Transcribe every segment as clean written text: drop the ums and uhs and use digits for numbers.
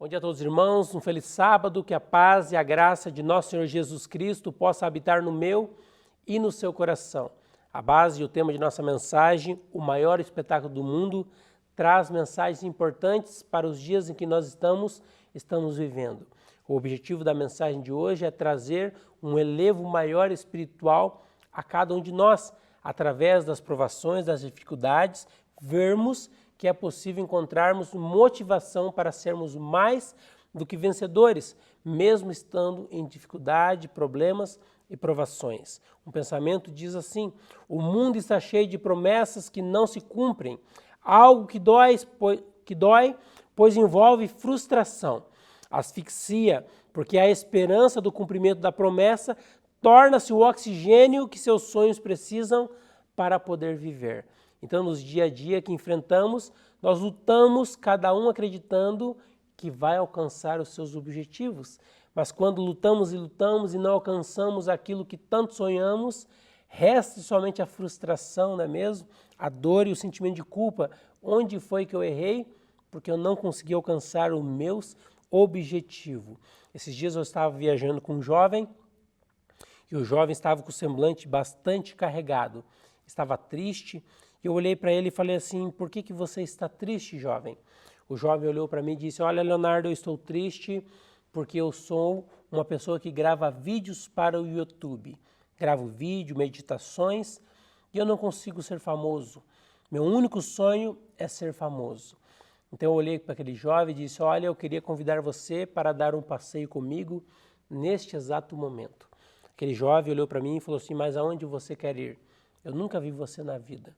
Bom dia a todos os irmãos, um feliz sábado, que a paz e a graça de nosso Senhor Jesus Cristo possa habitar no meu e no seu coração. A base e o tema de nossa mensagem, o maior espetáculo do mundo, traz mensagens importantes para os dias em que nós estamos vivendo. O objetivo da mensagem de hoje é trazer um elevo maior espiritual a cada um de nós, através das provações, das dificuldades, vermos que é possível encontrarmos motivação para sermos mais do que vencedores, mesmo estando em dificuldade, problemas e provações. Um pensamento diz assim: o mundo está cheio de promessas que não se cumprem, algo que dói, pois envolve frustração, asfixia, porque a esperança do cumprimento da promessa torna-se o oxigênio que seus sonhos precisam para poder viver. Então, nos dia a dia que enfrentamos, nós lutamos, cada um acreditando que vai alcançar os seus objetivos. Mas quando lutamos e não alcançamos aquilo que tanto sonhamos, resta somente a frustração, não é mesmo? A dor e o sentimento de culpa. Onde foi que eu errei? Porque eu não consegui alcançar os meus objetivos. Esses dias eu estava viajando com um jovem, e o jovem estava com o semblante bastante carregado. Estava triste. Eu olhei para ele e falei assim: por que você está triste, jovem? O jovem olhou para mim e disse: olha, Leonardo, eu estou triste porque eu sou uma pessoa que grava vídeos para o YouTube. Gravo vídeo, meditações, e eu não consigo ser famoso. Meu único sonho é ser famoso. Então eu olhei para aquele jovem e disse: olha, eu queria convidar você para dar um passeio comigo neste exato momento. Aquele jovem olhou para mim e falou assim: mas aonde você quer ir? Eu nunca vi você na vida.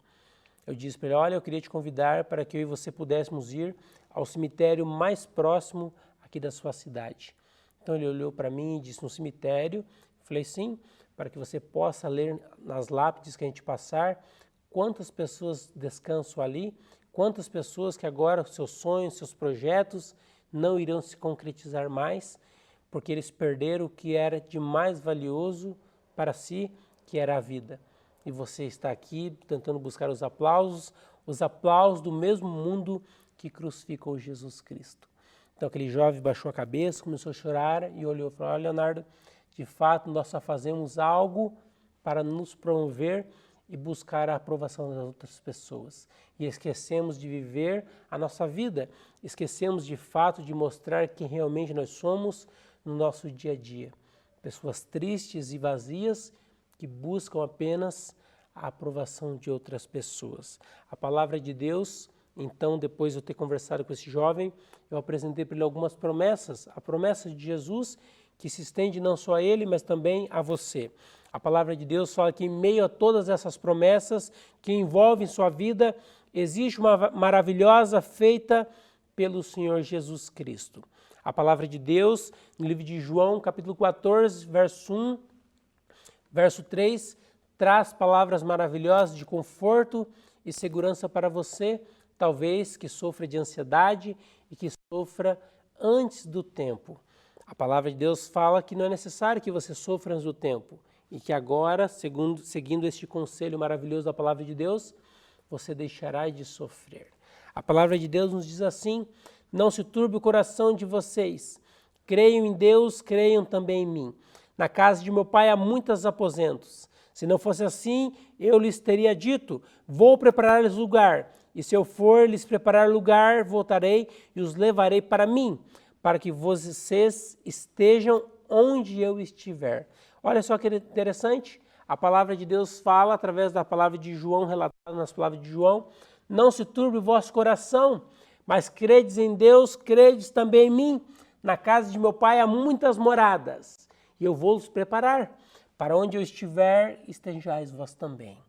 Eu disse para ele: olha, eu queria te convidar para que eu e você pudéssemos ir ao cemitério mais próximo aqui da sua cidade. Então ele olhou para mim e disse: no cemitério? Eu falei: sim, para que você possa ler nas lápides que a gente passar quantas pessoas descansam ali, quantas pessoas que agora seus sonhos, seus projetos não irão se concretizar mais, porque eles perderam o que era de mais valioso para si, que era a vida. E você está aqui tentando buscar os aplausos do mesmo mundo que crucificou Jesus Cristo. Então aquele jovem baixou a cabeça, começou a chorar e olhou e falou: olha, Leonardo, de fato nós só fazemos algo para nos promover e buscar a aprovação das outras pessoas. E esquecemos de viver a nossa vida, esquecemos de fato de mostrar quem realmente nós somos no nosso dia a dia. Pessoas tristes e vazias que buscam apenas a aprovação de outras pessoas. A palavra de Deus, então, depois de eu ter conversado com esse jovem, eu apresentei para ele algumas promessas. A promessa de Jesus, que se estende não só a ele, mas também a você. A palavra de Deus fala que em meio a todas essas promessas que envolvem sua vida, existe uma maravilhosa feita pelo Senhor Jesus Cristo. A palavra de Deus, no livro de João, capítulo 14, verso 1, verso 3, traz palavras maravilhosas de conforto e segurança para você, talvez que sofra de ansiedade e que sofra antes do tempo. A palavra de Deus fala que não é necessário que você sofra antes do tempo e que agora, seguindo este conselho maravilhoso da palavra de Deus, você deixará de sofrer. A palavra de Deus nos diz assim: não se turbe o coração de vocês, creiam em Deus, creiam também em mim. Na casa de meu pai há muitos aposentos. Se não fosse assim, eu lhes teria dito: vou preparar-lhes lugar. E se eu for lhes preparar lugar, voltarei e os levarei para mim, para que vocês estejam onde eu estiver. Olha só que interessante. A palavra de Deus fala, através da palavra de João, relatada nas palavras de João: não se turbe o vosso coração, mas credes em Deus, credes também em mim. Na casa de meu pai há muitas moradas, e eu vou os preparar. Para onde eu estiver, estejais vós também.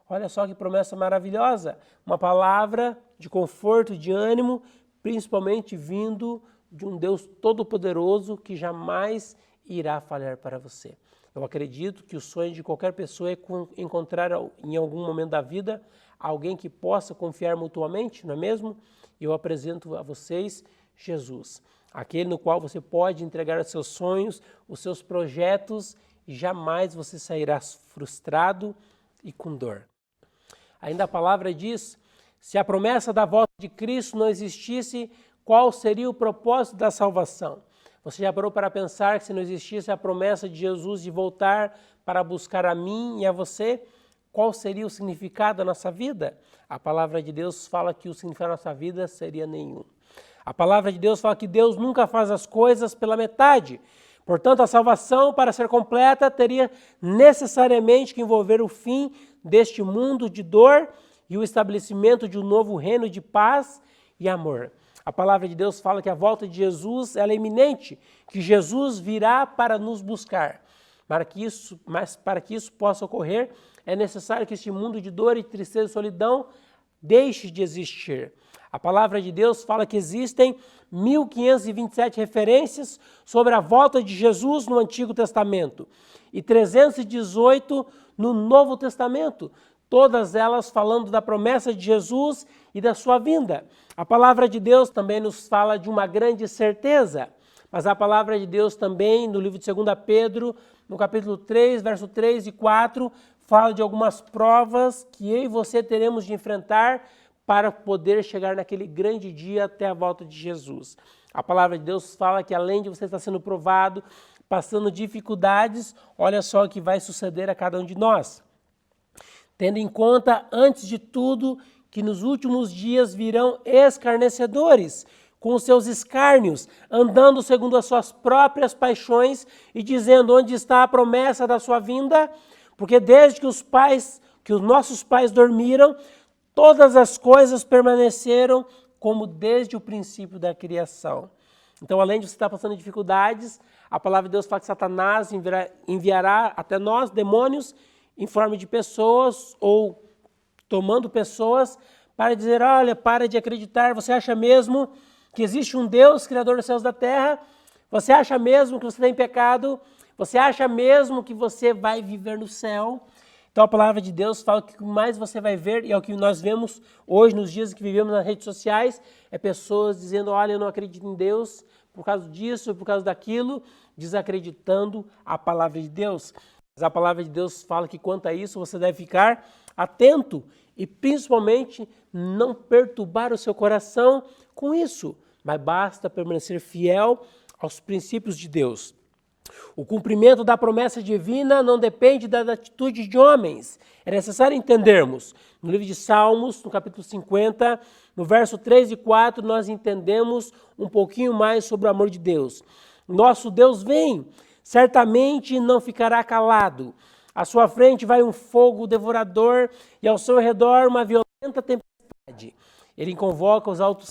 Olha só que promessa maravilhosa. Uma palavra de conforto, de ânimo, principalmente vindo de um Deus todo-poderoso que jamais irá falhar para você. Eu acredito que o sonho de qualquer pessoa é encontrar em algum momento da vida alguém que possa confiar mutuamente, não é mesmo? E eu apresento a vocês Jesus, aquele no qual você pode entregar os seus sonhos, os seus projetos, e jamais você sairá frustrado e com dor. Ainda a palavra diz: se a promessa da volta de Cristo não existisse, qual seria o propósito da salvação? Você já parou para pensar que se não existisse a promessa de Jesus de voltar para buscar a mim e a você, qual seria o significado da nossa vida? A palavra de Deus fala que o significado da nossa vida seria nenhum. A palavra de Deus fala que Deus nunca faz as coisas pela metade. Portanto, a salvação, para ser completa, teria necessariamente que envolver o fim deste mundo de dor e o estabelecimento de um novo reino de paz e amor. A palavra de Deus fala que a volta de Jesus ela é iminente, que Jesus virá para nos buscar. Mas para que isso possa ocorrer, é necessário que este mundo de dor e tristeza e solidão deixe de existir. A palavra de Deus fala que existem 1.527 referências sobre a volta de Jesus no Antigo Testamento e 318 no Novo Testamento, todas elas falando da promessa de Jesus e da sua vinda. A palavra de Deus também nos fala de uma grande certeza, mas a palavra de Deus também, no livro de 2 Pedro, no capítulo 3, verso 3 e 4, fala de algumas provas que eu e você teremos de enfrentar para poder chegar naquele grande dia até a volta de Jesus. A palavra de Deus fala que além de você estar sendo provado, passando dificuldades, olha só o que vai suceder a cada um de nós. Tendo em conta, antes de tudo, que nos últimos dias virão escarnecedores, com os seus escárnios, andando segundo as suas próprias paixões e dizendo onde está a promessa da sua vinda, porque desde que os nossos pais dormiram, todas as coisas permaneceram como desde o princípio da criação. Então, além de você estar passando dificuldades, a palavra de Deus fala que Satanás enviará até nós demônios em forma de pessoas ou tomando pessoas para dizer, olha, para de acreditar, você acha mesmo que existe um Deus, Criador dos céus e da terra? Você acha mesmo que você tem pecado? Você acha mesmo que você vai viver no céu? Então a palavra de Deus fala que o que mais você vai ver, e é o que nós vemos hoje nos dias que vivemos nas redes sociais, é pessoas dizendo, olha, eu não acredito em Deus por causa disso, por causa daquilo, desacreditando a palavra de Deus. Mas a palavra de Deus fala que quanto a isso você deve ficar atento e principalmente não perturbar o seu coração com isso, mas basta permanecer fiel aos princípios de Deus. O cumprimento da promessa divina não depende das atitudes de homens. É necessário entendermos. No livro de Salmos, no capítulo 50, no verso 3 e 4, nós entendemos um pouquinho mais sobre o amor de Deus. Nosso Deus vem, certamente não ficará calado. À sua frente vai um fogo devorador e ao seu redor uma violenta tempestade. Ele convoca os altos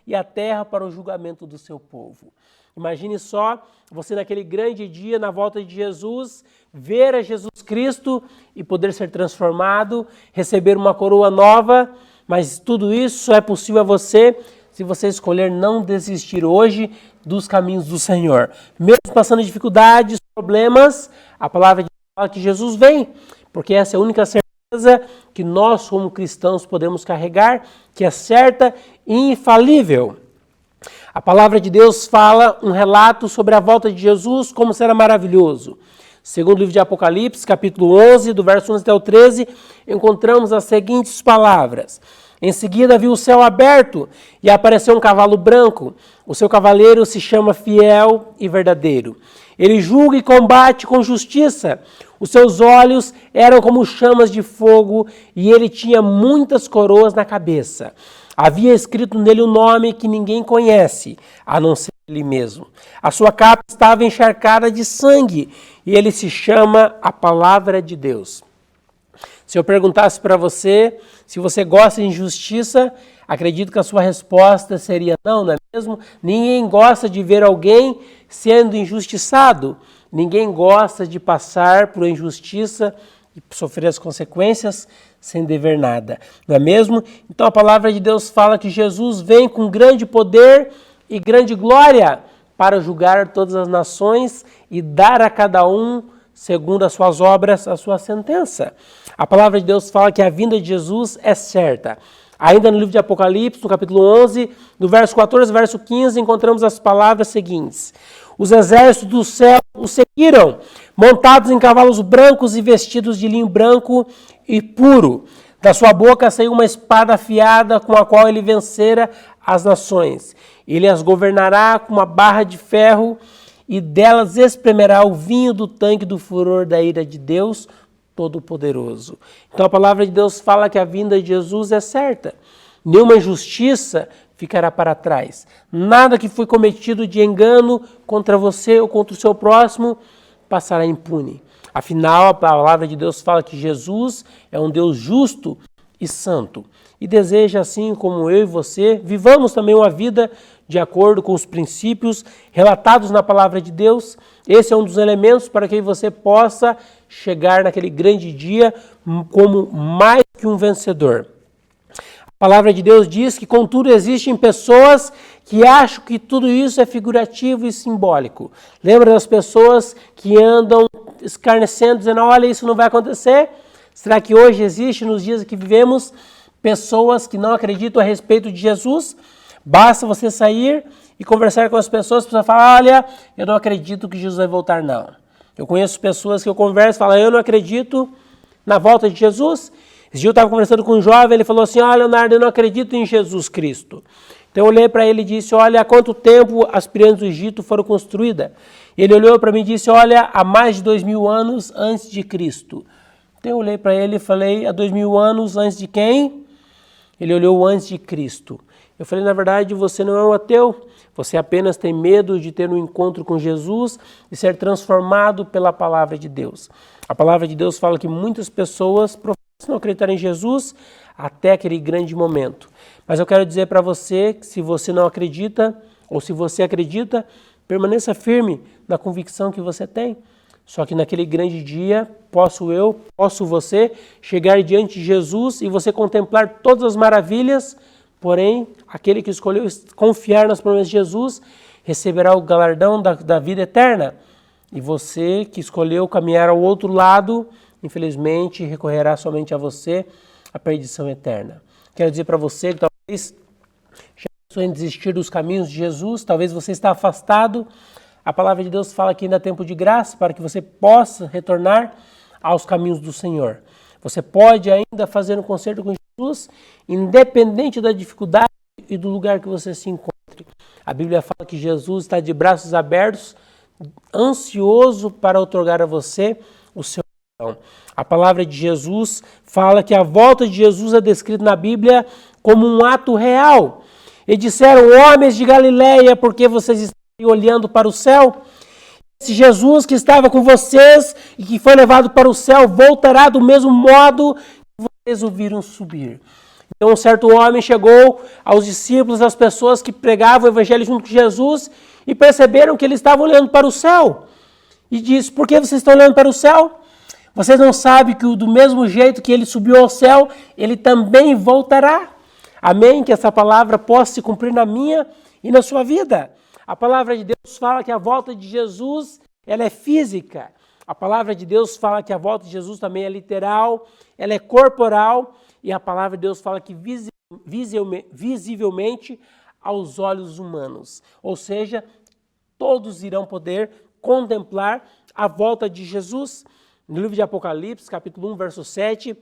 e a terra para o julgamento do seu povo. Imagine só, você naquele grande dia, na volta de Jesus, ver a Jesus Cristo e poder ser transformado, receber uma coroa nova, mas tudo isso só é possível a você se você escolher não desistir hoje dos caminhos do Senhor. Mesmo passando dificuldades, problemas, a palavra de Deus fala que Jesus vem, porque essa é a única certeza que nós, como cristãos, podemos carregar, que é certa e infalível. A palavra de Deus fala um relato sobre a volta de Jesus, como será maravilhoso. Segundo o livro de Apocalipse, capítulo 11, do verso 11 até o 13, encontramos as seguintes palavras. Em seguida viu o céu aberto e apareceu um cavalo branco. O seu cavaleiro se chama Fiel e Verdadeiro. Ele julga e combate com justiça. Os seus olhos eram como chamas de fogo e ele tinha muitas coroas na cabeça. Havia escrito nele um nome que ninguém conhece, a não ser ele mesmo. A sua capa estava encharcada de sangue e ele se chama a Palavra de Deus. Se eu perguntasse para você se você gosta de injustiça, acredito que a sua resposta seria não, não é mesmo? Ninguém gosta de ver alguém sendo injustiçado. Ninguém gosta de passar por injustiça e sofrer as consequências sem dever nada, não é mesmo? Então a palavra de Deus fala que Jesus vem com grande poder e grande glória para julgar todas as nações e dar a cada um, segundo as suas obras, a sua sentença. A palavra de Deus fala que a vinda de Jesus é certa. Ainda no livro de Apocalipse, no capítulo 11, no verso 14 e verso 15, encontramos as palavras seguintes. Os exércitos do céu o seguiram, montados em cavalos brancos e vestidos de linho branco e puro. Da sua boca saiu uma espada afiada com a qual ele vencera as nações. Ele as governará com uma barra de ferro e delas espremerá o vinho do tanque do furor da ira de Deus Todo-Poderoso. Então a palavra de Deus fala que a vinda de Jesus é certa. Nenhuma injustiça ficará para trás. Nada que foi cometido de engano contra você ou contra o seu próximo passará impune. Afinal, a palavra de Deus fala que Jesus é um Deus justo e santo. E deseja, assim como eu e você, vivamos também uma vida de acordo com os princípios relatados na palavra de Deus. Esse é um dos elementos para que você possa chegar naquele grande dia como mais que um vencedor. A palavra de Deus diz que, contudo, existem pessoas que acham que tudo isso é figurativo e simbólico. Lembra das pessoas que andam escarnecendo, dizendo, olha, isso não vai acontecer? Será que hoje existe, nos dias que vivemos, pessoas que não acreditam a respeito de Jesus? Basta você sair e conversar com as pessoas, para falar, olha, eu não acredito que Jesus vai voltar, não. Eu conheço pessoas que eu converso e falam, eu não acredito na volta de Jesus. Esse dia eu estava conversando com um jovem, ele falou assim, olha, Leonardo, eu não acredito em Jesus Cristo. Então eu olhei para ele e disse, olha, há quanto tempo as pirâmides do Egito foram construídas? Ele olhou para mim e disse, olha, há mais de 2000 anos antes de Cristo. Então eu olhei para ele e falei, há 2000 anos antes de quem? Ele olhou antes de Cristo. Eu falei, na verdade, você não é um ateu, você apenas tem medo de ter um encontro com Jesus e ser transformado pela palavra de Deus. A palavra de Deus fala que muitas pessoas professam não acreditar em Jesus até aquele grande momento. Mas eu quero dizer para você que se você não acredita, ou se você acredita, permaneça firme na convicção que você tem. Só que naquele grande dia, posso você, chegar diante de Jesus e você contemplar todas as maravilhas, porém, aquele que escolheu confiar nas promessas de Jesus, receberá o galardão da vida eterna. E você que escolheu caminhar ao outro lado, infelizmente, recorrerá somente a você a perdição eterna. Quero dizer para você que talvez já pensou em desistir dos caminhos de Jesus, talvez você está afastado. A palavra de Deus fala que ainda há tempo de graça para que você possa retornar aos caminhos do Senhor. Você pode ainda fazer um concerto com Jesus, independente da dificuldade e do lugar que você se encontre. A Bíblia fala que Jesus está de braços abertos, ansioso para outorgar a você o seu perdão. A palavra de Jesus fala que a volta de Jesus é descrita na Bíblia como um ato real. E disseram, homens de Galileia, por que vocês estão olhando para o céu? Esse Jesus que estava com vocês e que foi levado para o céu voltará do mesmo modo que vocês o viram subir. Então um certo homem chegou aos discípulos, às pessoas que pregavam o evangelho junto com Jesus e perceberam que eles estavam olhando para o céu. E disse, por que vocês estão olhando para o céu? Vocês não sabem que do mesmo jeito que ele subiu ao céu, ele também voltará? Amém? Que essa palavra possa se cumprir na minha e na sua vida. A palavra de Deus fala que a volta de Jesus, ela é física. A palavra de Deus fala que a volta de Jesus também é literal, ela é corporal. E a palavra de Deus fala que visivelmente aos olhos humanos. Ou seja, todos irão poder contemplar a volta de Jesus. No livro de Apocalipse, capítulo 1, verso 7,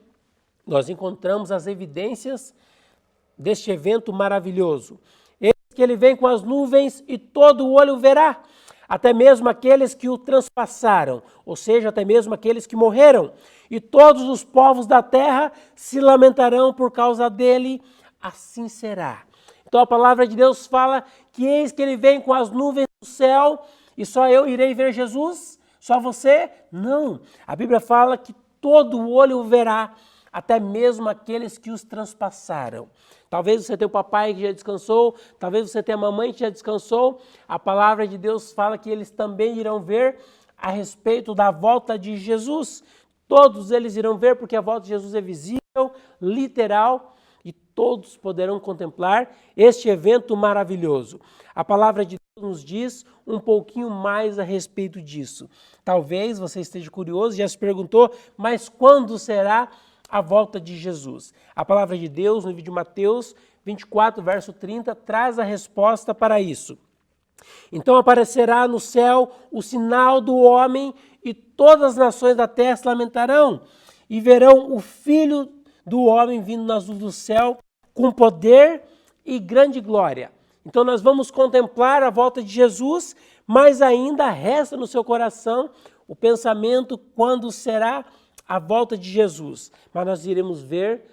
nós encontramos as evidências deste evento maravilhoso. Eis que ele vem com as nuvens e todo o olho verá, até mesmo aqueles que o transpassaram, ou seja, até mesmo aqueles que morreram. E todos os povos da terra se lamentarão por causa dele, assim será. Então a palavra de Deus fala que eis que ele vem com as nuvens do céu e só eu irei ver Jesus? Só você? Não. A Bíblia fala que todo o olho o verá, até mesmo aqueles que os transpassaram. Talvez você tenha o papai que já descansou, talvez você tenha a mamãe que já descansou. A palavra de Deus fala que eles também irão ver a respeito da volta de Jesus. Todos eles irão ver porque a volta de Jesus é visível, literal, e todos poderão contemplar este evento maravilhoso. A palavra de Deus nos diz um pouquinho mais a respeito disso. Talvez você esteja curioso, já se perguntou, mas quando será a volta de Jesus? A palavra de Deus, no livro de Mateus 24, verso 30, traz a resposta para isso. Então aparecerá no céu o sinal do homem e todas as nações da terra se lamentarão e verão o Filho do homem vindo nas nuvens do céu com poder e grande glória. Então nós vamos contemplar a volta de Jesus, mas ainda resta no seu coração o pensamento quando será a volta de Jesus. Mas nós iremos ver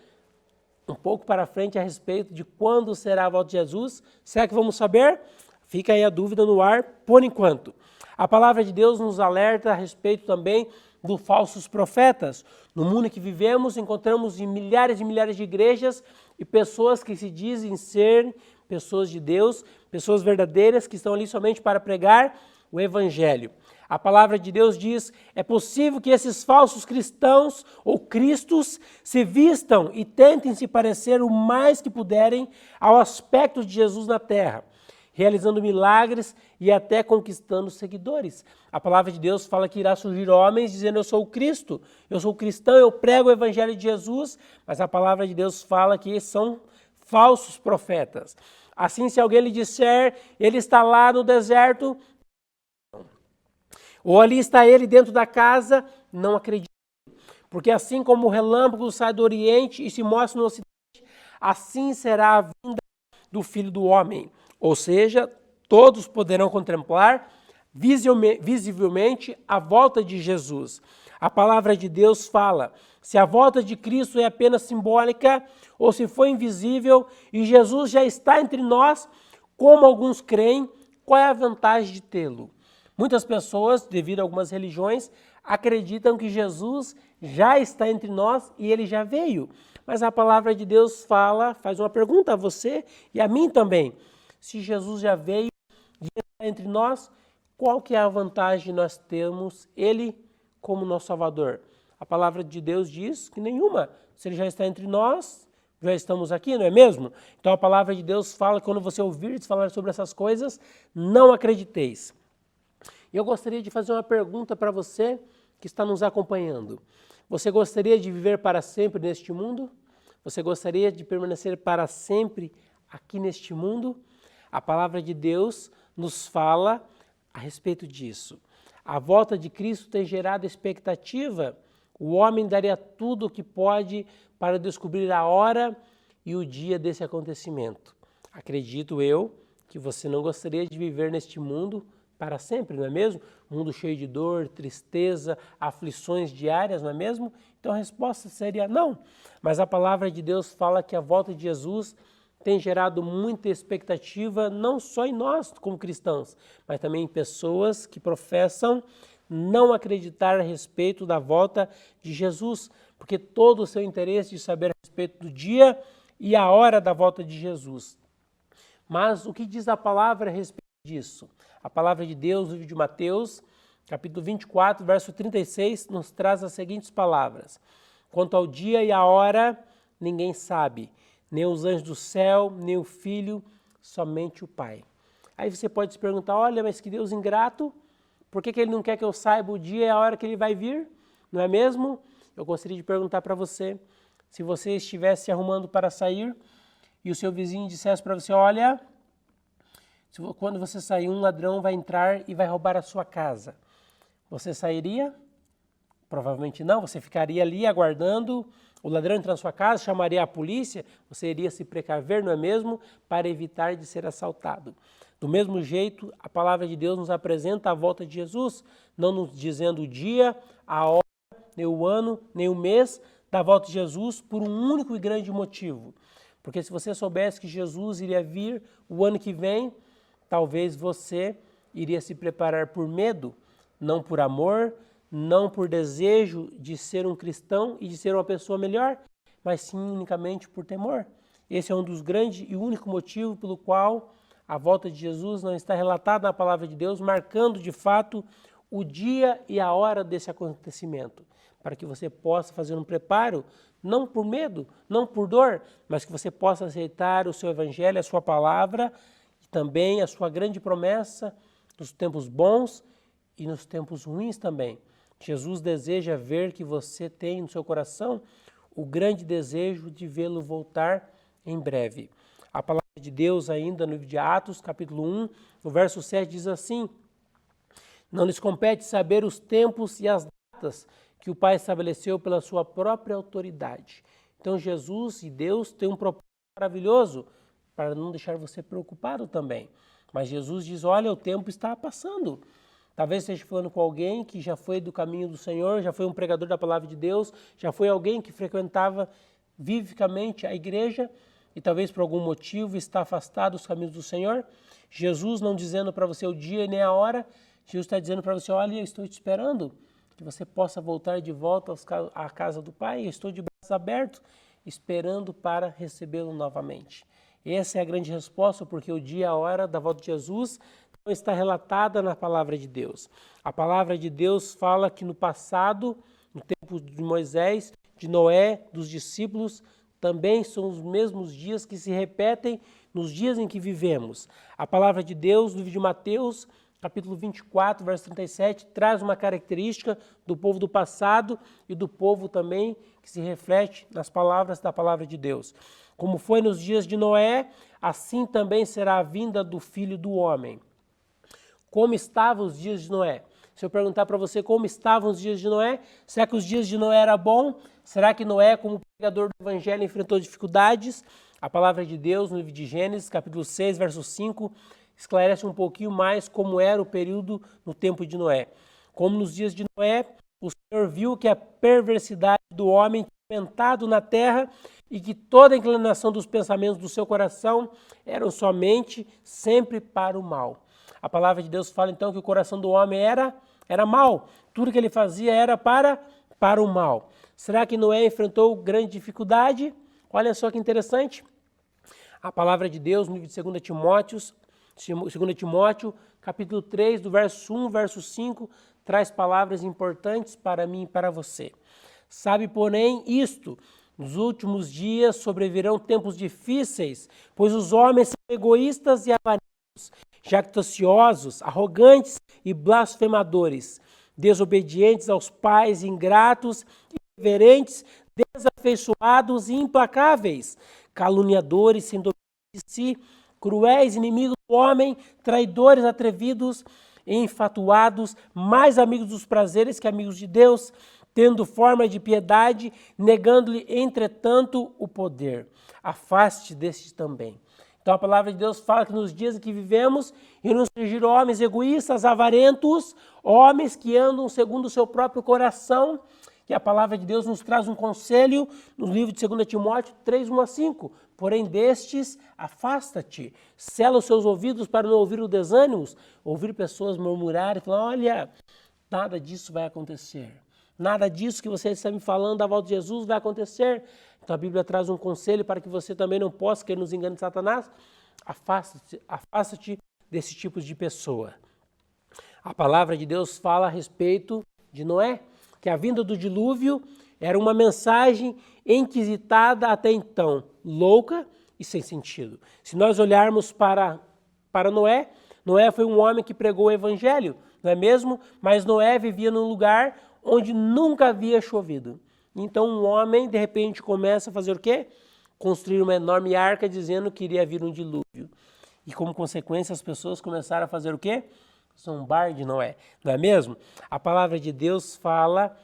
um pouco para frente a respeito de quando será a volta de Jesus. Será que vamos saber? Fica aí a dúvida no ar por enquanto. A palavra de Deus nos alerta a respeito também dos falsos profetas. No mundo em que vivemos, encontramos em milhares e milhares de igrejas e pessoas que se dizem ser pessoas de Deus, pessoas verdadeiras que estão ali somente para pregar o evangelho. A palavra de Deus diz, é possível que esses falsos cristãos ou cristos se vistam e tentem se parecer o mais que puderem ao aspecto de Jesus na terra, realizando milagres e até conquistando seguidores. A palavra de Deus fala que irá surgir homens dizendo, eu sou o Cristo, eu sou cristão, eu prego o evangelho de Jesus, mas a palavra de Deus fala que são falsos profetas. Assim, se alguém lhe disser, ele está lá no deserto, ou ali está ele dentro da casa, não acredite. Porque assim como o relâmpago sai do Oriente e se mostra no Ocidente, assim será a vinda do Filho do Homem. Ou seja, todos poderão contemplar visivelmente a volta de Jesus. A palavra de Deus fala, se a volta de Cristo é apenas simbólica ou se foi invisível e Jesus já está entre nós, como alguns creem, qual é a vantagem de tê-lo? Muitas pessoas, devido a algumas religiões, acreditam que Jesus já está entre nós e ele já veio. Mas a palavra de Deus fala, faz uma pergunta a você e a mim também. Se Jesus já veio e está entre nós, qual que é a vantagem nós temos ele como nosso Salvador? A palavra de Deus diz que nenhuma. Se ele já está entre nós, já estamos aqui, não é mesmo? Então a palavra de Deus fala que quando você ouvir falar sobre essas coisas, não acrediteis. E eu gostaria de fazer uma pergunta para você que está nos acompanhando. Você gostaria de viver para sempre neste mundo? Você gostaria de permanecer para sempre aqui neste mundo? A palavra de Deus nos fala a respeito disso. A volta de Cristo tem gerado expectativa. O homem daria tudo o que pode para descobrir a hora e o dia desse acontecimento. Acredito eu que você não gostaria de viver neste mundo para sempre, não é mesmo? Um mundo cheio de dor, tristeza, aflições diárias, não é mesmo? Então a resposta seria não. Mas a palavra de Deus fala que a volta de Jesus tem gerado muita expectativa, não só em nós como cristãos, mas também em pessoas que professam não acreditar a respeito da volta de Jesus, porque todo o seu interesse de saber a respeito do dia e a hora da volta de Jesus. Mas o que diz a palavra a respeito disso? A palavra de Deus, no livro de Mateus, capítulo 24, verso 36, nos traz as seguintes palavras. Quanto ao dia e a hora, ninguém sabe, nem os anjos do céu, nem o Filho, somente o Pai. Aí você pode se perguntar, olha, mas que Deus ingrato, por que ele não quer que eu saiba o dia e a hora que ele vai vir? Não é mesmo? Eu gostaria de perguntar para você, se você estivesse se arrumando para sair e o seu vizinho dissesse para você, olha, quando você sair, um ladrão vai entrar e vai roubar a sua casa. Você sairia? Provavelmente não, você ficaria ali aguardando o ladrão entrar na sua casa, chamaria a polícia, você iria se precaver, não é mesmo? Para evitar de ser assaltado. Do mesmo jeito, a palavra de Deus nos apresenta a volta de Jesus, não nos dizendo o dia, a hora, nem o ano, nem o mês da volta de Jesus, por um único e grande motivo. Porque se você soubesse que Jesus iria vir o ano que vem, talvez você iria se preparar por medo, não por amor, não por desejo de ser um cristão e de ser uma pessoa melhor, mas sim unicamente por temor. Esse é um dos grandes e único motivo pelo qual a volta de Jesus não está relatada na palavra de Deus, marcando de fato o dia e a hora desse acontecimento, para que você possa fazer um preparo, não por medo, não por dor, mas que você possa aceitar o seu evangelho, a sua palavra, e também a sua grande promessa nos tempos bons e nos tempos ruins também. Jesus deseja ver que você tem no seu coração o grande desejo de vê-lo voltar em breve. A palavra de Deus ainda no livro de Atos, capítulo 1, no verso 7, diz assim, não lhes compete saber os tempos e as datas que o Pai estabeleceu pela sua própria autoridade. Então Jesus e Deus têm um propósito maravilhoso para não deixar você preocupado também. Mas Jesus diz, olha, o tempo está passando. Talvez esteja falando com alguém que já foi do caminho do Senhor, já foi um pregador da palavra de Deus, já foi alguém que frequentava vivificamente a igreja e talvez por algum motivo está afastado dos caminhos do Senhor. Jesus não dizendo para você o dia nem a hora, Jesus está dizendo para você, olha, eu estou te esperando, que você possa voltar de volta à casa do Pai, eu estou de braços abertos, esperando para recebê-lo novamente. Essa é a grande resposta, porque o dia e a hora da volta de Jesus não está relatada na palavra de Deus. A palavra de Deus fala que no passado, no tempo de Moisés, de Noé, dos discípulos, também são os mesmos dias que se repetem nos dias em que vivemos. A palavra de Deus, no livro de Mateus, capítulo 24, verso 37, traz uma característica do povo do passado e do povo também que se reflete nas palavras da palavra de Deus. Como foi nos dias de Noé, assim também será a vinda do Filho do Homem. Como estavam os dias de Noé? Se eu perguntar para você como estavam os dias de Noé, será que os dias de Noé era bom? Será que Noé, como pregador do Evangelho, enfrentou dificuldades? A palavra de Deus, no livro de Gênesis, capítulo 6, verso 5, esclarece um pouquinho mais como era o período no tempo de Noé. Como nos dias de Noé, o Senhor viu que a perversidade do homem tinha aumentado na terra e que toda a inclinação dos pensamentos do seu coração eram somente sempre para o mal. A palavra de Deus fala então que o coração do homem era mau. Tudo que ele fazia era para o mal. Será que Noé enfrentou grande dificuldade? Olha só que interessante. A palavra de Deus no livro de 2 Timóteo, capítulo 3, do verso 1, verso 5, traz palavras importantes para mim e para você. Sabe, porém, isto, nos últimos dias sobrevirão tempos difíceis, pois os homens são egoístas e avarentos, jactanciosos, arrogantes e blasfemadores, desobedientes aos pais, ingratos, irreverentes, desafeiçoados e implacáveis, caluniadores, sem domínio de si, cruéis, inimigos do homem, traidores, atrevidos, enfatuados, mais amigos dos prazeres que amigos de Deus, tendo forma de piedade, negando-lhe, entretanto, o poder. Afaste destes também. Então a palavra de Deus fala que nos dias em que vivemos, irão surgir homens egoístas, avarentos, homens que andam segundo o seu próprio coração, e a palavra de Deus nos traz um conselho no livro de 2 Timóteo 3, 1 a 5. Porém destes, afasta-te, sela os seus ouvidos para não ouvir o desânimos, ouvir pessoas murmurarem, falar, olha, nada disso vai acontecer. Nada disso que você está me falando da volta de Jesus vai acontecer. Então a Bíblia traz um conselho para que você também não possa cair nos enganos de Satanás. Afasta-te desse tipo de pessoa. A palavra de Deus fala a respeito de Noé, que a vinda do dilúvio era uma mensagem inquisitada até então, louca e sem sentido. Se nós olharmos para Noé, Noé foi um homem que pregou o evangelho, não é mesmo? Mas Noé vivia num lugar onde nunca havia chovido. Então um homem, de repente, começa a fazer o quê? Construir uma enorme arca dizendo que iria vir um dilúvio. E como consequência as pessoas começaram a fazer o quê? Zombar de Noé, não é mesmo? A palavra de Deus fala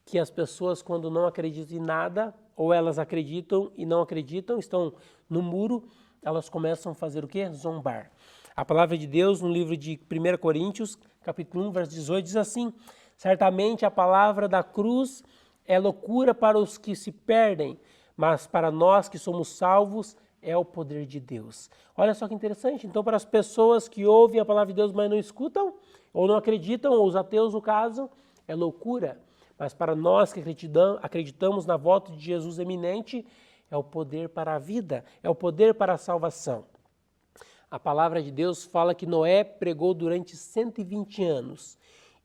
que as pessoas, quando não acreditam em nada, ou elas acreditam e não acreditam, estão no muro, elas começam a fazer o quê? Zombar. A palavra de Deus, no livro de 1 Coríntios, capítulo 1, verso 18, diz assim, certamente a palavra da cruz é loucura para os que se perdem, mas para nós que somos salvos, é o poder de Deus. Olha só que interessante. Então, para as pessoas que ouvem a palavra de Deus, mas não escutam, ou não acreditam, ou os ateus no caso, é loucura. Mas para nós que acreditamos na volta de Jesus eminente, é o poder para a vida, é o poder para a salvação. A palavra de Deus fala que Noé pregou durante 120 anos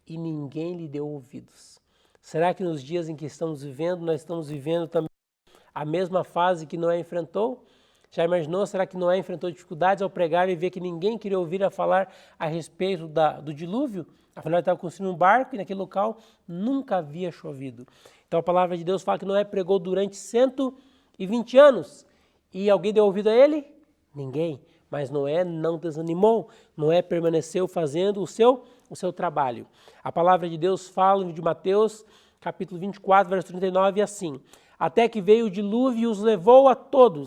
e ninguém lhe deu ouvidos. Será que nos dias em que estamos vivendo, nós estamos vivendo também a mesma fase que Noé enfrentou? Já imaginou? Será que Noé enfrentou dificuldades ao pregar e ver que ninguém queria ouvir a falar a respeito do dilúvio? Afinal, ele estava construindo um barco e naquele local nunca havia chovido. Então a palavra de Deus fala que Noé pregou durante 120 anos. E alguém deu ouvido a ele? Ninguém. Mas Noé não desanimou. Noé permaneceu fazendo o seu trabalho. A palavra de Deus fala no livro de Mateus, capítulo 24, verso 39, assim. Até que veio o dilúvio e os levou a todos.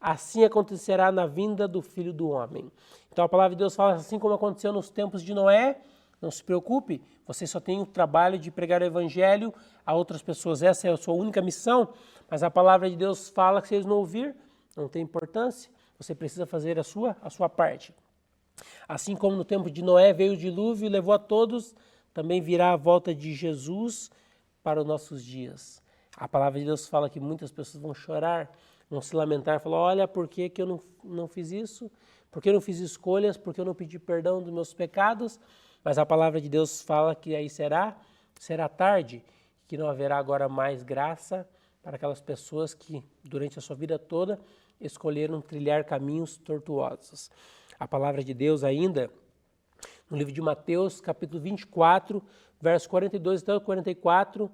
assim acontecerá na vinda do Filho do Homem. Então a palavra de Deus fala assim como aconteceu nos tempos de Noé. Não se preocupe, você só tem o trabalho de pregar o evangelho a outras pessoas. Essa é a sua única missão, mas a palavra de Deus fala que se eles não ouvir, não tem importância. Você precisa fazer a sua parte. Assim como no tempo de Noé veio o dilúvio e levou a todos, também virá a volta de Jesus para os nossos dias. A palavra de Deus fala que muitas pessoas vão chorar, vão se lamentar, falar, olha, por que eu não fiz isso? Por que eu não fiz escolhas? Por que eu não pedi perdão dos meus pecados? Mas a palavra de Deus fala que aí será tarde, que não haverá agora mais graça para aquelas pessoas que durante a sua vida toda escolheram trilhar caminhos tortuosos. A palavra de Deus ainda, no livro de Mateus, capítulo 24, versos 42 até 44,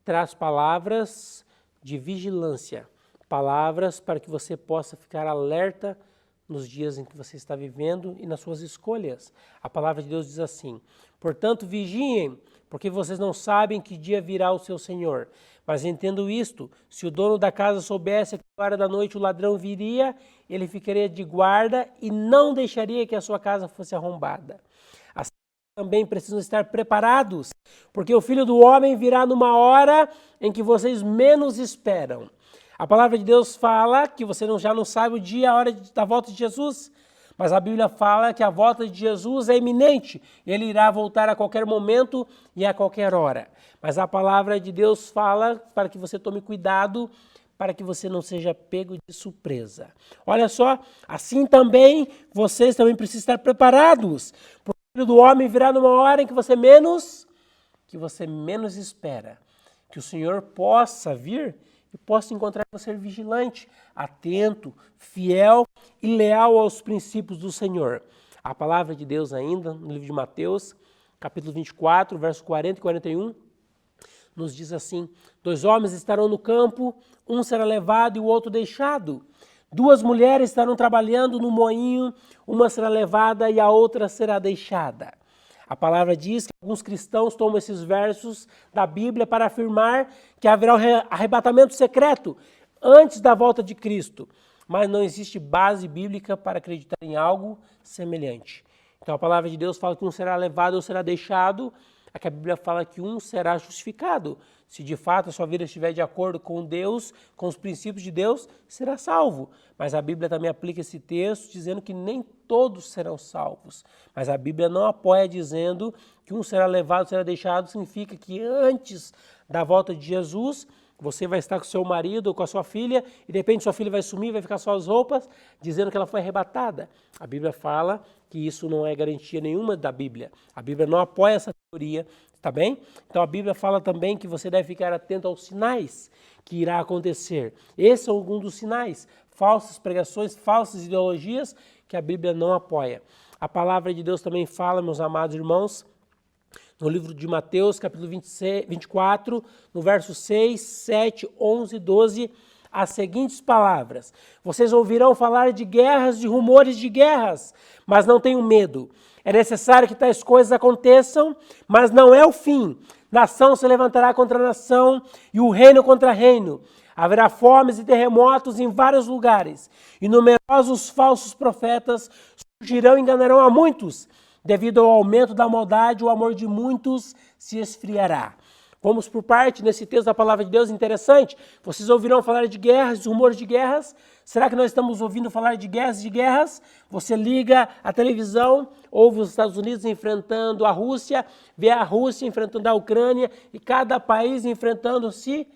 traz palavras de vigilância, palavras para que você possa ficar alerta nos dias em que você está vivendo e nas suas escolhas. A palavra de Deus diz assim, portanto vigiem, porque vocês não sabem que dia virá o seu Senhor. Mas entendo isto, se o dono da casa soubesse que a hora da noite o ladrão viria, ele ficaria de guarda e não deixaria que a sua casa fosse arrombada. Assim também precisam estar preparados, porque o Filho do Homem virá numa hora em que vocês menos esperam. A palavra de Deus fala que você já não sabe o dia, a hora da volta de Jesus, mas a Bíblia fala que a volta de Jesus é iminente. Ele irá voltar a qualquer momento e a qualquer hora. Mas a palavra de Deus fala para que você tome cuidado, para que você não seja pego de surpresa. Olha só, assim também, vocês também precisam estar preparados, porque o Filho do Homem virá numa hora em que você menos espera. Que o Senhor possa vir e possa encontrar você vigilante, atento, fiel e leal aos princípios do Senhor. A palavra de Deus ainda, no livro de Mateus, capítulo 24, versos 40 e 41, nos diz assim, 2 homens estarão no campo, um será levado e o outro deixado. 2 mulheres estarão trabalhando no moinho, uma será levada e a outra será deixada. A palavra diz que alguns cristãos tomam esses versos da Bíblia para afirmar que haverá um arrebatamento secreto antes da volta de Cristo, mas não existe base bíblica para acreditar em algo semelhante. Então a palavra de Deus fala que um será levado ou será deixado, aqui a Bíblia fala que um será justificado. Se de fato a sua vida estiver de acordo com Deus, com os princípios de Deus, será salvo. Mas a Bíblia também aplica esse texto dizendo que nem todos serão salvos. Mas a Bíblia não apoia dizendo que um será levado, será deixado, significa que antes da volta de Jesus, você vai estar com seu marido ou com a sua filha e de repente sua filha vai sumir, vai ficar só as roupas, dizendo que ela foi arrebatada. A Bíblia fala que isso não é garantia nenhuma da Bíblia. A Bíblia não apoia essa teoria, tá bem? Então a Bíblia fala também que você deve ficar atento aos sinais que irá acontecer. Esse é algum dos sinais, falsas pregações, falsas ideologias que a Bíblia não apoia. A palavra de Deus também fala, meus amados irmãos, no livro de Mateus, capítulo 24, no verso 6, 7, 11 e 12, as seguintes palavras. Vocês ouvirão falar de guerras, de rumores de guerras, mas não tenham medo. É necessário que tais coisas aconteçam, mas não é o fim. Nação se levantará contra nação e o reino contra reino. Haverá fomes e terremotos em vários lugares. E numerosos falsos profetas surgirão e enganarão a muitos. Devido ao aumento da maldade, o amor de muitos se esfriará. Vamos por parte nesse texto da palavra de Deus, interessante. Vocês ouvirão falar de guerras, de rumores de guerras. Será que nós estamos ouvindo falar de guerras e de guerras? Você liga a televisão, ouve os Estados Unidos enfrentando a Rússia, vê a Rússia enfrentando a Ucrânia e cada país enfrentando-se,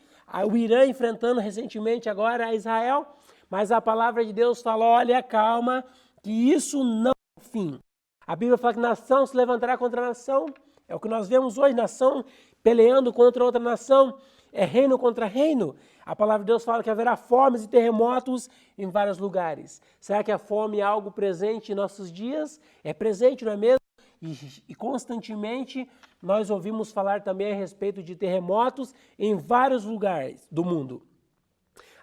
o Irã enfrentando recentemente agora a Israel. Mas a palavra de Deus fala, olha, calma, que isso não é o fim. A Bíblia fala que nação se levantará contra nação. É o que nós vemos hoje, nação peleando contra outra nação. É reino contra reino. A palavra de Deus fala que haverá fomes e terremotos em vários lugares. Será que a fome é algo presente em nossos dias? É presente, não é mesmo? E constantemente nós ouvimos falar também a respeito de terremotos em vários lugares do mundo.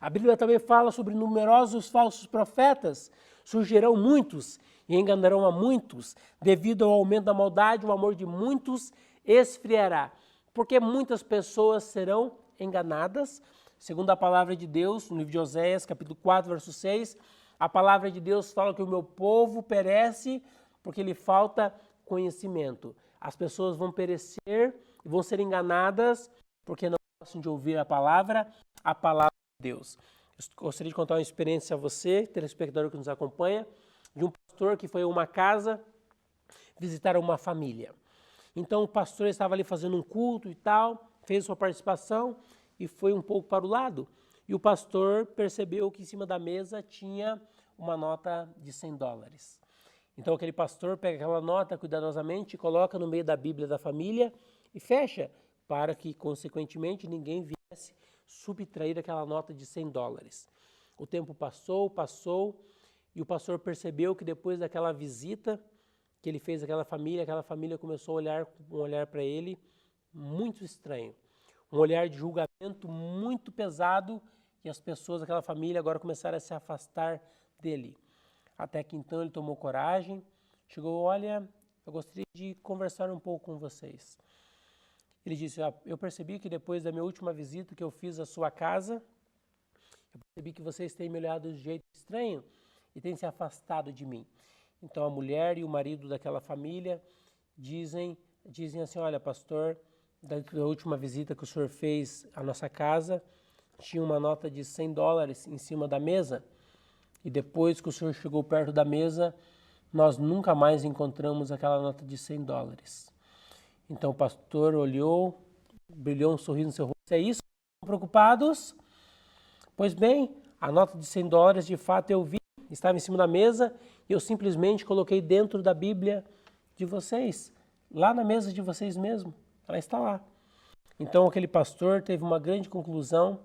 A Bíblia também fala sobre numerosos falsos profetas. Surgirão muitos e enganarão a muitos, devido ao aumento da maldade, o amor de muitos esfriará, porque muitas pessoas serão enganadas. Segundo a palavra de Deus, no livro de Oséias, capítulo 4, verso 6, a palavra de Deus fala que o meu povo perece porque lhe falta conhecimento. As pessoas vão perecer e vão ser enganadas porque não gostam de ouvir a palavra de Deus. Eu gostaria de contar uma experiência a você, telespectador que nos acompanha, de um pastor que foi a uma casa visitar uma família. Então o pastor estava ali fazendo um culto e tal, fez sua participação e foi um pouco para o lado. E o pastor percebeu que em cima da mesa tinha uma nota de $100. Então aquele pastor pega aquela nota cuidadosamente, coloca no meio da Bíblia da família e fecha, para que consequentemente ninguém viesse subtrair aquela nota de $100. O tempo passou e o pastor percebeu que depois daquela visita que ele fez àquela família começou a olhar um olhar para ele muito estranho. Um olhar de julgamento muito pesado e as pessoas daquela família agora começaram a se afastar dele. Até que então ele tomou coragem, chegou, olha, eu gostaria de conversar um pouco com vocês. Ele disse, eu percebi que depois da minha última visita que eu fiz à sua casa, eu percebi que vocês têm me olhado de jeito estranho e têm se afastado de mim. Então a mulher e o marido daquela família dizem assim, olha pastor, da última visita que o senhor fez à nossa casa, tinha uma nota de $100 em cima da mesa e depois que o senhor chegou perto da mesa, nós nunca mais encontramos aquela nota de $100. Então o pastor olhou, brilhou um sorriso no seu rosto. É isso? Estão preocupados? Pois bem, a nota de $100 de fato eu vi, estava em cima da mesa e eu simplesmente coloquei dentro da Bíblia de vocês, lá na mesa de vocês mesmo. Ela está lá. Então aquele pastor teve uma grande conclusão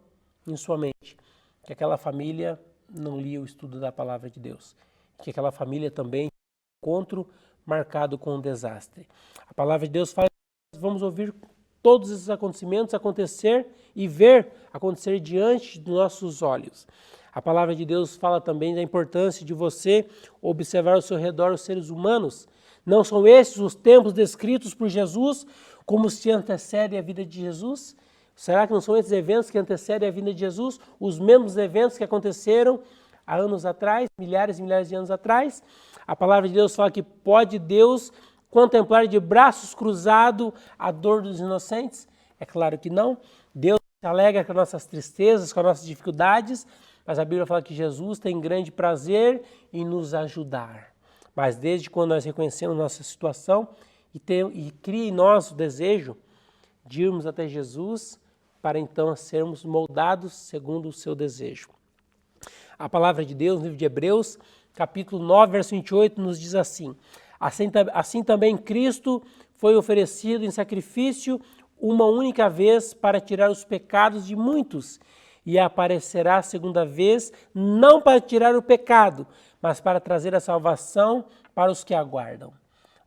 em sua mente, que aquela família não lia o estudo da palavra de Deus, que aquela família também tinha um encontro marcado com um desastre. A palavra de Deus fala que nós vamos ouvir todos esses acontecimentos acontecer e ver acontecer diante dos nossos olhos. A palavra de Deus fala também da importância de você observar ao seu redor os seres humanos. Não são esses os tempos descritos por Jesus como se antecedem a vida de Jesus? Será que não são esses eventos que antecedem a vinda de Jesus? Os mesmos eventos que aconteceram há anos atrás, milhares e milhares de anos atrás? A palavra de Deus fala que pode Deus contemplar de braços cruzados a dor dos inocentes? É claro que não. Deus se alegra com as nossas tristezas, com as nossas dificuldades, mas a Bíblia fala que Jesus tem grande prazer em nos ajudar. Mas desde quando nós reconhecemos nossa situação e cria em nós o desejo de irmos até Jesus para então sermos moldados segundo o seu desejo. A palavra de Deus, no livro de Hebreus, capítulo 9, verso 28, nos diz assim, assim também Cristo foi oferecido em sacrifício uma única vez para tirar os pecados de muitos, e aparecerá a segunda vez, não para tirar o pecado, mas para trazer a salvação para os que aguardam.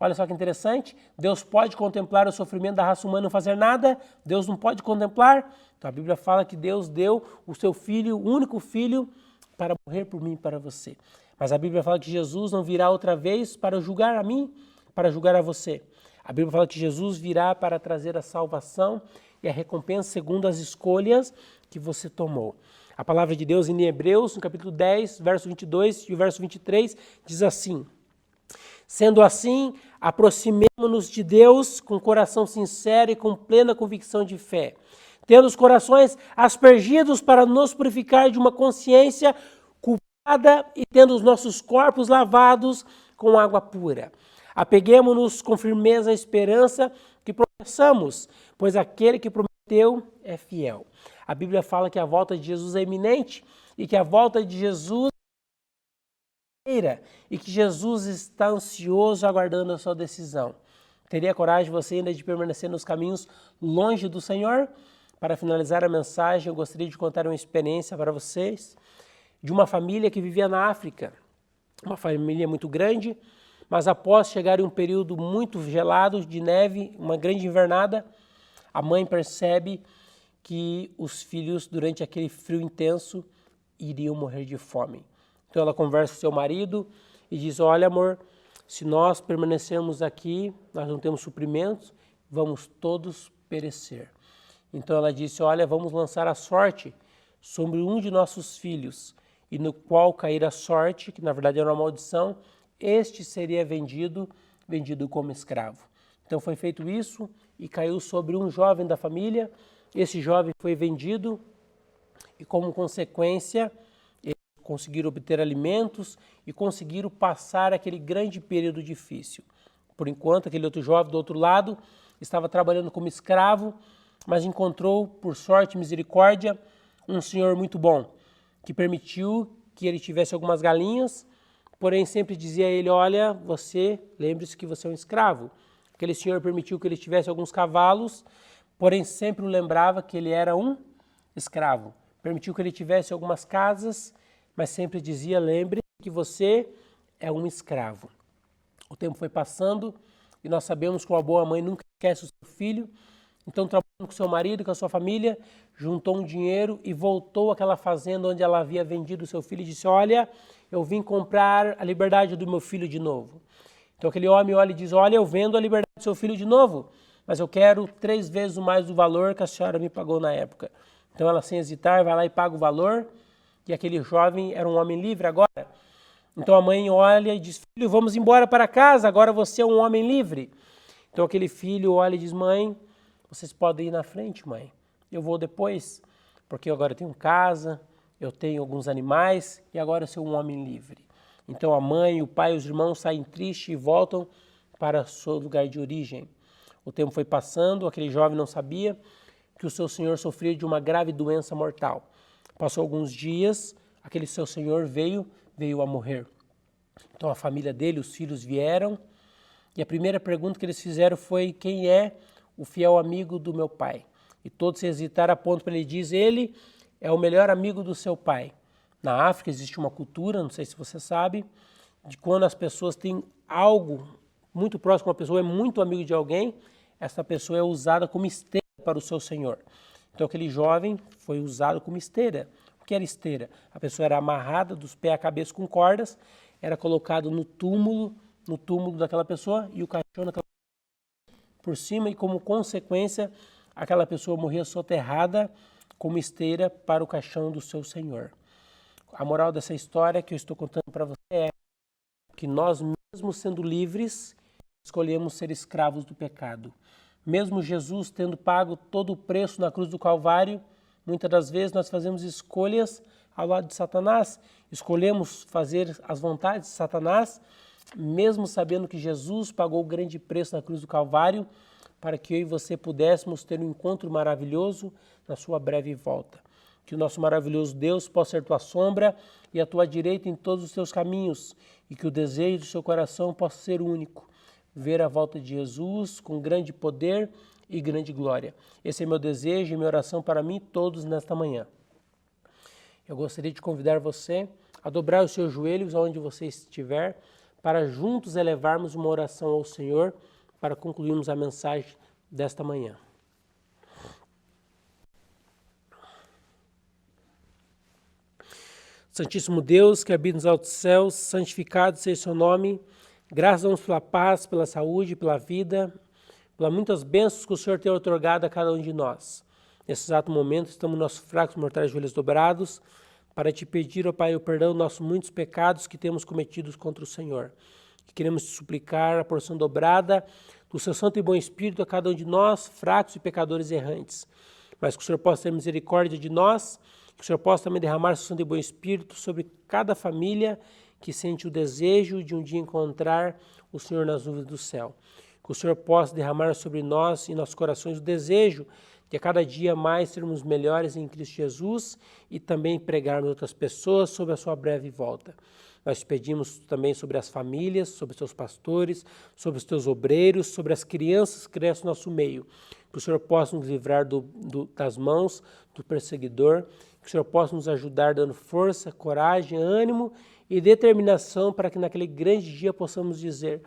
Olha só que interessante, Deus pode contemplar o sofrimento da raça humana e não fazer nada? Deus não pode contemplar? Então a Bíblia fala que Deus deu o seu filho, o único filho, para morrer por mim e para você. Mas a Bíblia fala que Jesus não virá outra vez para julgar a mim, para julgar a você. A Bíblia fala que Jesus virá para trazer a salvação e a recompensa segundo as escolhas que você tomou. A palavra de Deus em Hebreus, no capítulo 10, verso 22 e o verso 23, diz assim, sendo assim, aproximemo-nos de Deus com coração sincero e com plena convicção de fé, tendo os corações aspergidos para nos purificar de uma consciência culpada e tendo os nossos corpos lavados com água pura. Apeguemo-nos com firmeza à esperança que professamos, pois aquele que prometeu é fiel. A Bíblia fala que a volta de Jesus é iminente e que a volta de Jesus e que Jesus está ansioso aguardando a sua decisão. Teria coragem você ainda de permanecer nos caminhos longe do Senhor? Para finalizar a mensagem, eu gostaria de contar uma experiência para vocês de uma família que vivia na África. Uma família muito grande, mas após chegar em um período muito gelado de neve, uma grande invernada, a mãe percebe que os filhos, durante aquele frio intenso, iriam morrer de fome. Então ela conversa com seu marido e diz, olha amor, se nós permanecermos aqui, nós não temos suprimentos, vamos todos perecer. Então ela disse, olha, vamos lançar a sorte sobre um de nossos filhos, e no qual cair a sorte, que na verdade era uma maldição, este seria vendido como escravo. Então foi feito isso e caiu sobre um jovem da família. Esse jovem foi vendido e, como consequência, eles conseguiram obter alimentos e conseguiram passar aquele grande período difícil. Por enquanto, aquele outro jovem do outro lado estava trabalhando como escravo, mas encontrou, por sorte e misericórdia, um senhor muito bom, que permitiu que ele tivesse algumas galinhas, porém sempre dizia a ele, olha, lembre-se que você é um escravo. Aquele senhor permitiu que ele tivesse alguns cavalos, porém sempre o lembrava que ele era um escravo. Permitiu que ele tivesse algumas casas, mas sempre dizia, lembre-se que você é um escravo. O tempo foi passando e nós sabemos que uma boa mãe nunca esquece o seu filho. Então, trabalhando com seu marido, com a sua família, juntou um dinheiro e voltou àquela fazenda onde ela havia vendido o seu filho e disse, olha, eu vim comprar a liberdade do meu filho de novo. Então aquele homem olha e diz, olha, eu vendo a liberdade do seu filho de novo, mas eu quero 3 vezes mais do valor que a senhora me pagou na época. Então ela, sem hesitar, vai lá e paga o valor, e aquele jovem era um homem livre agora. Então a mãe olha e diz, filho, vamos embora para casa, agora você é um homem livre. Então aquele filho olha e diz, mãe, vocês podem ir na frente, mãe. Eu vou depois, porque agora eu tenho casa, eu tenho alguns animais e agora eu sou um homem livre. Então a mãe, o pai e os irmãos saem tristes e voltam para o seu lugar de origem. O tempo foi passando, aquele jovem não sabia que o seu senhor sofria de uma grave doença mortal. Passou alguns dias, aquele seu senhor veio a morrer. Então a família dele, os filhos vieram e a primeira pergunta que eles fizeram foi, quem é o fiel amigo do meu pai? E todos se hesitaram a ponto para ele dizer, ele é o melhor amigo do seu pai. Na África existe uma cultura, não sei se você sabe, de quando as pessoas têm algo muito próximo, uma pessoa é muito amigo de alguém, essa pessoa é usada como esteira para o seu senhor. Então aquele jovem foi usado como esteira. O que era esteira? A pessoa era amarrada dos pés à cabeça com cordas, era colocado no túmulo daquela pessoa e o caixão daquela por cima e como consequência aquela pessoa morria soterrada como esteira para o caixão do seu senhor. A moral dessa história que eu estou contando para você é que nós, mesmo sendo livres, escolhemos ser escravos do pecado. Mesmo Jesus tendo pago todo o preço na cruz do Calvário, muitas das vezes nós fazemos escolhas ao lado de Satanás, escolhemos fazer as vontades de Satanás, mesmo sabendo que Jesus pagou o grande preço na cruz do Calvário, para que eu e você pudéssemos ter um encontro maravilhoso na sua breve volta. Que o nosso maravilhoso Deus possa ser tua sombra e a tua direita em todos os teus caminhos, e que o desejo do seu coração possa ser único, ver a volta de Jesus com grande poder e grande glória. Esse é meu desejo e minha oração para mim todos nesta manhã. Eu gostaria de convidar você a dobrar os seus joelhos onde você estiver, para juntos elevarmos uma oração ao Senhor, para concluirmos a mensagem desta manhã. Santíssimo Deus, que habita nos altos céus, santificado seja o seu nome. Graças damos pela paz, pela saúde, pela vida, pelas muitas bênçãos que o Senhor tem otorgado a cada um de nós. Nesse exato momento, estamos nossos fracos mortais joelhos dobrados, para te pedir, ó Pai, o perdão dos nossos muitos pecados que temos cometidos contra o Senhor. Que queremos te suplicar a porção dobrada do seu Santo e Bom Espírito a cada um de nós, fracos e pecadores errantes. Mas que o Senhor possa ter misericórdia de nós, que o Senhor possa também derramar seu Santo e Bom Espírito sobre cada família que sente o desejo de um dia encontrar o Senhor nas nuvens do céu. Que o Senhor possa derramar sobre nós e nossos corações o desejo de a cada dia mais sermos melhores em Cristo Jesus e também pregarmos outras pessoas sobre a sua breve volta. Nós pedimos também sobre as famílias, sobre os seus pastores, sobre os teus obreiros, sobre as crianças que crescem no nosso meio. Que o Senhor possa nos livrar das mãos do perseguidor, que o Senhor possa nos ajudar dando força, coragem, ânimo e determinação para que naquele grande dia possamos dizer: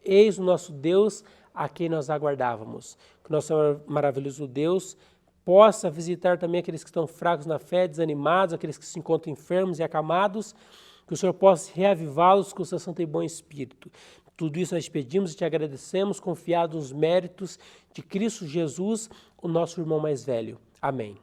eis o nosso Deus a quem nós aguardávamos. Que o nosso maravilhoso Deus possa visitar também aqueles que estão fracos na fé, desanimados, aqueles que se encontram enfermos e acamados, que o Senhor possa reavivá-los com o seu Santo e Bom Espírito. Tudo isso nós pedimos e te agradecemos, confiados nos méritos de Cristo Jesus, o nosso irmão mais velho. Amém.